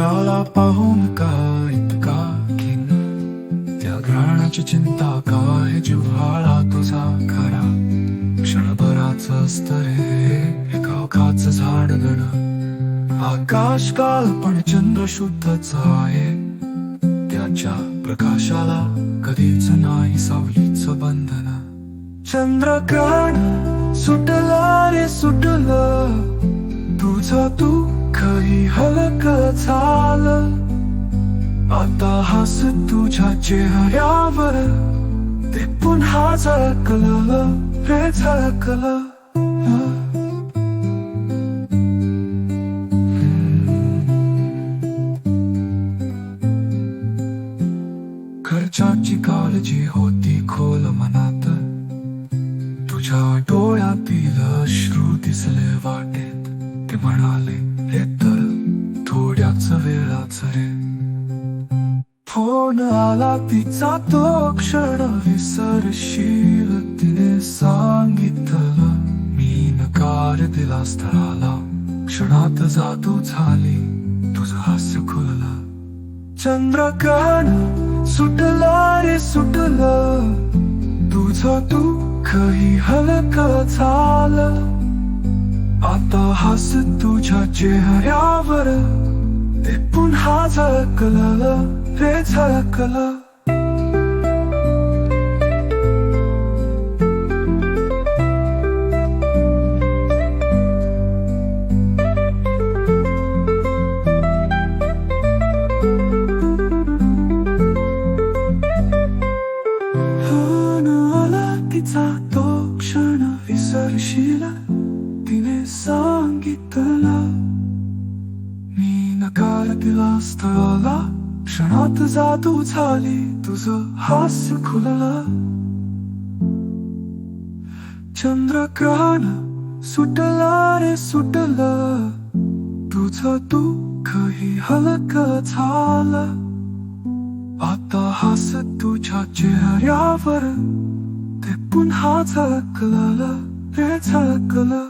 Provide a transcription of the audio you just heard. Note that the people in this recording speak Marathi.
चंद्राला पाहून का इतका घिन, त्या ग्रहणाची चिंता काय, जिव्हाळा तुझा खरा. क्षणभराच असत रे एका ओखाचं झाड गड. आकाश काल पण चंद्र शुद्धच आहे, त्याच्या प्रकाशाला कधीच नाही सावलीच बंधन. चंद्रग्रहण सुटला रे सुटलं, तुझं दुःखही हलकं झालं. आता हास तुझ्या चेहऱ्यावर, ते पुन्हा झळकलं रे झळकलं. घरच्यांची काळजी होती खोल मनात, तुझ्या डोळ्यातील अश्रू दिसले वाटेत. ते म्हणाले हे तर थोड्याच वेळाच रे. फोन आला तिचा तो क्षण विसरशील, तिने सांगितलं मी नकार दिला स्थळाला. क्षणात जादू झाली, तुझं हास्य खुललं. चंद्रग्रहण सुटला रे सुटलं, तुझं दुःखही हलकं झालं. आता हास तुझ्या चेहऱ्यावर, ते पुन्हा झळकलं रे झळकलं. तिचा तो क्षण विसरशील, तिने सांगितलं मी नकार दिला स्थळाला. क्षणात जादू झाली, तुझं हास्य खुललं. चंद्रग्रहण सुटला रे सुटलं, तुझं दुःखही हलकं झालं. आता हास तुझ्या चेहऱ्यावर, ते पुन्हा झळकलं रे झळकलं.